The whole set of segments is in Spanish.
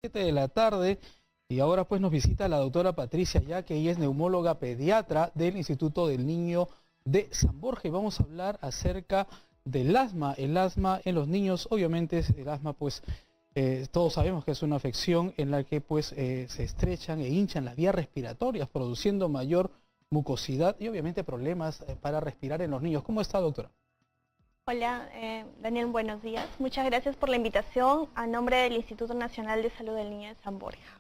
7 de la tarde y ahora pues nos visita la doctora Patricia Ya, que ella es neumóloga pediatra del Instituto del Niño de San Borja, y vamos a hablar acerca del asma. El asma en los niños, obviamente el asma pues todos sabemos que es una afección en la que pues se estrechan e hinchan las vías respiratorias, produciendo mayor mucosidad y obviamente problemas para respirar en los niños. ¿Cómo está, doctora? Hola, Daniel, buenos días. Muchas gracias por la invitación a nombre del Instituto Nacional de Salud del Niño de San Borja.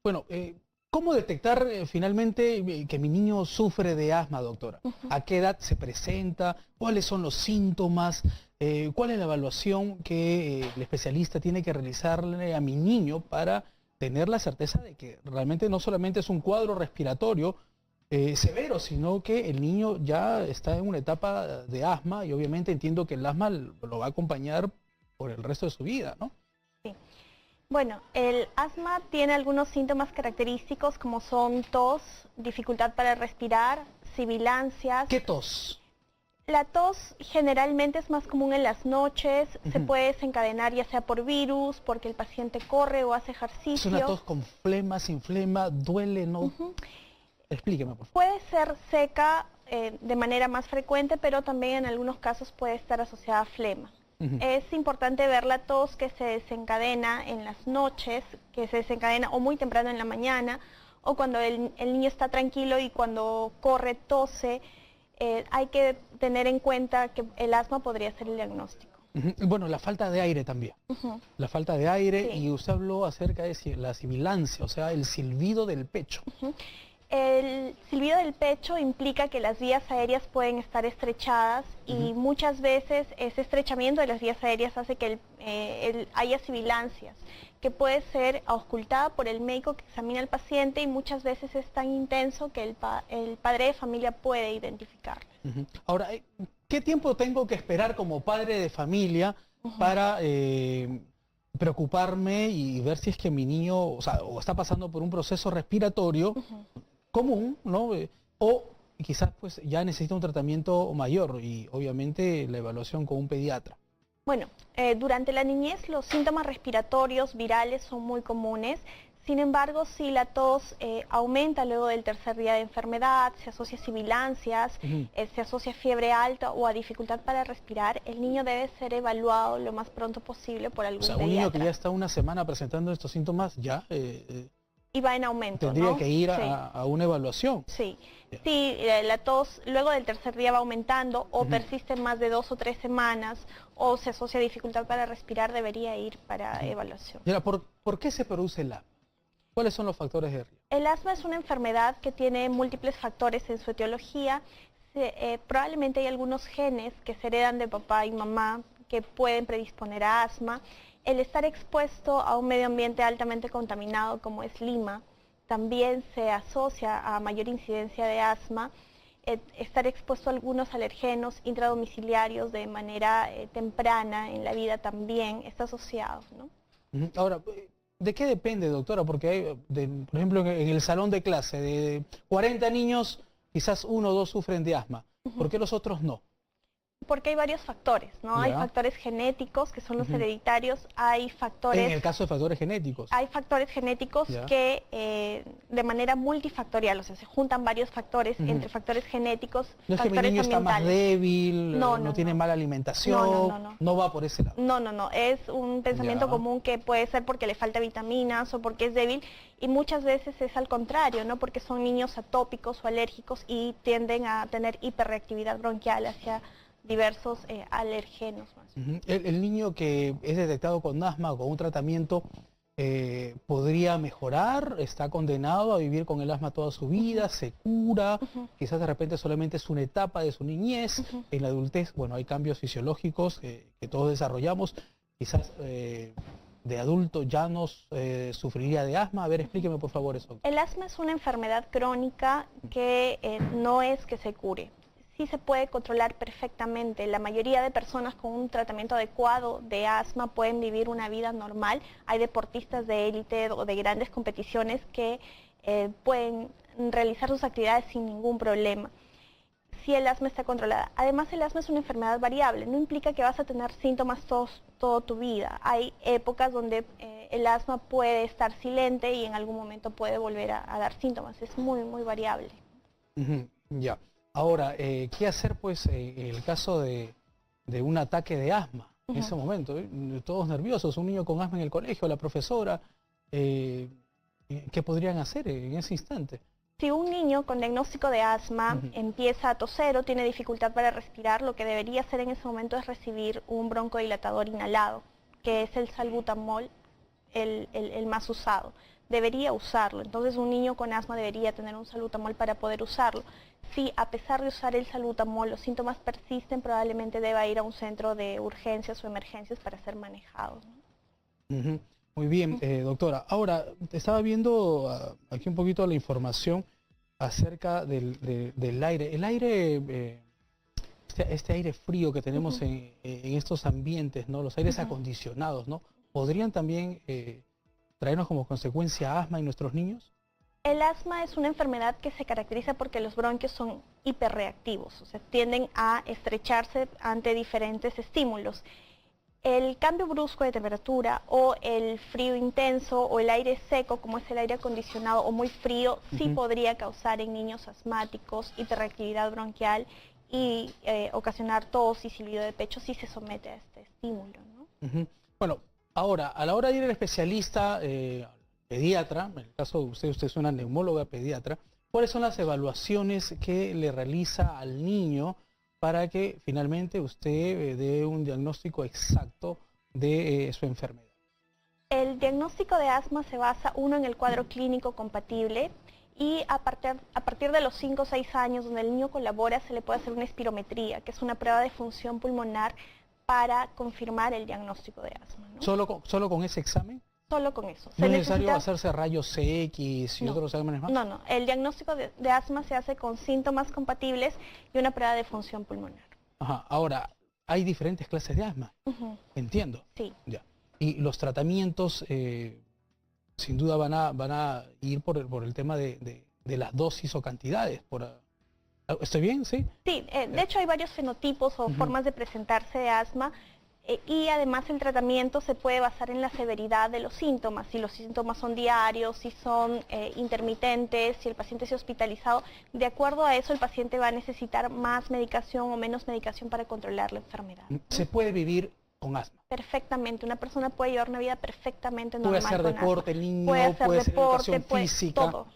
Bueno, ¿cómo detectar finalmente que mi niño sufre de asma, doctora? ¿A qué edad se presenta? ¿Cuáles son los síntomas? ¿Cuál es la evaluación que el especialista tiene que realizarle a mi niño para tener la certeza de que realmente no solamente es un cuadro respiratorio severo, sino que el niño ya está en una etapa de asma, y obviamente entiendo que el asma lo va a acompañar por el resto de su vida, ¿no? Sí. Bueno, el asma tiene algunos síntomas característicos como son tos, dificultad para respirar, sibilancias. ¿Qué tos? La tos generalmente es más común en las noches, se puede desencadenar ya sea por virus, porque el paciente corre o hace ejercicio. ¿Es una tos con flema, sin flema, duele, no? Explíqueme, por favor. Puede ser seca de manera más frecuente, pero también en algunos casos puede estar asociada a flema. Es importante ver la tos que se desencadena en las noches, que se desencadena o muy temprano en la mañana, o cuando el niño está tranquilo y cuando corre, tose. Hay que tener en cuenta que el asma podría ser el diagnóstico. Bueno, la falta de aire también. La falta de aire, Sí. y usted habló acerca de la sibilancia, o sea, el silbido del pecho. El silbido del pecho implica que las vías aéreas pueden estar estrechadas y muchas veces ese estrechamiento de las vías aéreas hace que haya sibilancias, que puede ser auscultada por el médico que examina al paciente, y muchas veces es tan intenso que el padre de familia puede identificarlas. Ahora, ¿qué tiempo tengo que esperar como padre de familia para preocuparme y ver si es que mi niño, o sea, o está pasando por un proceso respiratorio común, ¿no? O quizás pues ya necesita un tratamiento mayor y obviamente la evaluación con un pediatra? Bueno, durante la niñez los síntomas respiratorios virales son muy comunes. Sin embargo, si la tos aumenta luego del tercer día de enfermedad, se asocia a sibilancias, se asocia a fiebre alta o a dificultad para respirar, el niño debe ser evaluado lo más pronto posible por algún O sea, pediatra. un niño que ya está una semana presentando estos síntomas ya Y va en aumento, tendría ¿no? que ir Sí. a una evaluación. Sí, si la tos luego del tercer día va aumentando o persiste más de 2 o 3 semanas o se asocia a dificultad para respirar, debería ir para evaluación. Y ahora, ¿por qué se produce el asma? ¿Cuáles son los factores de riesgo? El asma es una enfermedad que tiene múltiples factores en su etiología. Probablemente hay algunos genes que se heredan de papá y mamá que pueden predisponer a asma. El estar expuesto a un medio ambiente altamente contaminado como es Lima también se asocia a mayor incidencia de asma. Estar expuesto a algunos alergenos intradomiciliarios de manera temprana en la vida también está asociado, ¿no? Ahora, ¿de qué depende, doctora? Porque hay, por ejemplo, en el salón de clase de 40 niños, quizás 1 o 2 sufren de asma. ¿Por qué los otros no? Porque hay varios factores, ¿no? Hay Ya. factores genéticos, que son los hereditarios, hay factores... En el caso de factores genéticos. Hay factores genéticos Ya. que de manera multifactorial, o sea, se juntan varios factores entre factores genéticos, No es que mi factores niño está más ambientales. débil, No, no no, tiene no. mala alimentación, no va por ese lado. No, es un pensamiento Ya. común que puede ser porque le falta vitaminas o porque es débil, y muchas veces es al contrario, ¿no? Porque son niños atópicos o alérgicos y tienden a tener hiperreactividad bronquial hacia diversos alergenos más. El niño que es detectado con asma o con un tratamiento, ¿podría mejorar? ¿Está condenado a vivir con el asma toda su vida? ¿Se cura? Quizás de repente solamente es una etapa de su niñez. En la adultez, bueno, hay cambios fisiológicos que todos desarrollamos. Quizás de adulto ya no sufriría de asma. A ver, explíqueme por favor eso. El asma es una enfermedad crónica que no es que se cure. Sí se puede controlar perfectamente. La mayoría de personas con un tratamiento adecuado de asma pueden vivir una vida normal. Hay deportistas de élite o de grandes competiciones que pueden realizar sus actividades sin ningún problema si el asma está controlada. Además, el asma es una enfermedad variable. No implica que vas a tener síntomas toda tu vida. Hay épocas donde el asma puede estar silente y en algún momento puede volver a dar síntomas. Es muy, muy variable. Ya. Ahora, ¿qué hacer pues en el caso de un ataque de asma en ese momento? Todos nerviosos, un niño con asma en el colegio, la profesora, ¿qué podrían hacer en ese instante? Si un niño con diagnóstico de asma empieza a toser o tiene dificultad para respirar, lo que debería hacer en ese momento es recibir un broncodilatador inhalado, que es el salbutamol, el más usado. Debería usarlo. Entonces un niño con asma debería tener un salbutamol para poder usarlo. Si a pesar de usar el salbutamol los síntomas persisten, probablemente deba ir a un centro de urgencias o emergencias para ser manejado, ¿no? Muy bien, doctora. Ahora, estaba viendo aquí un poquito la información acerca del aire. El aire, este aire frío que tenemos en estos ambientes, ¿no? Los aires acondicionados, ¿no? ¿Podrían también traernos como consecuencia asma en nuestros niños? El asma es una enfermedad que se caracteriza porque los bronquios son hiperreactivos, o sea, tienden a estrecharse ante diferentes estímulos. El cambio brusco de temperatura o el frío intenso o el aire seco, como es el aire acondicionado o muy frío, sí podría causar en niños asmáticos hiperreactividad bronquial y ocasionar tos y silbido de pecho si se somete a este estímulo, ¿no? Bueno, ahora, a la hora de ir al especialista, pediatra, en el caso de usted es una neumóloga pediatra, ¿cuáles son las evaluaciones que le realiza al niño para que finalmente usted dé un diagnóstico exacto de su enfermedad? El diagnóstico de asma se basa, uno, en el cuadro clínico compatible y a partir de los 5 o 6 años, donde el niño colabora, se le puede hacer una espirometría, que es una prueba de función pulmonar para confirmar el diagnóstico de asma, ¿no? ¿Solo con ese examen? Solo con eso. ¿No es necesario hacerse rayos X y otros exámenes más? No. El diagnóstico de asma se hace con síntomas compatibles y una prueba de función pulmonar. Ahora, hay diferentes clases de asma. Entiendo. Sí. Ya. Y los tratamientos, sin duda, van a ir por el tema de las dosis o cantidades. ¿Estoy bien? Sí. Sí, de hecho hay varios fenotipos o formas de presentarse de asma. Y además el tratamiento se puede basar en la severidad de los síntomas, si los síntomas son diarios, si son intermitentes, si el paciente se ha hospitalizado. De acuerdo a eso, el paciente va a necesitar más medicación o menos medicación para controlar la enfermedad. ¿Se puede vivir con asma? Perfectamente, una persona puede llevar una vida perfectamente normal. Puede hacer deporte, el niño, puede hacer educación física. Todo.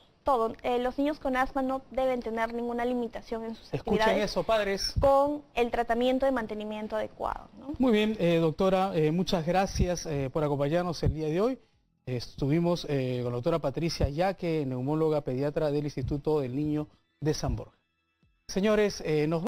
Los niños con asma no deben tener ninguna limitación en sus actividades. Escuchen eso, padres. Con el tratamiento de mantenimiento adecuado, ¿no? Muy bien, doctora, muchas gracias por acompañarnos el día de hoy. Estuvimos con la doctora Patricia Yaque, neumóloga pediatra del Instituto del Niño de San Borja. Señores, nos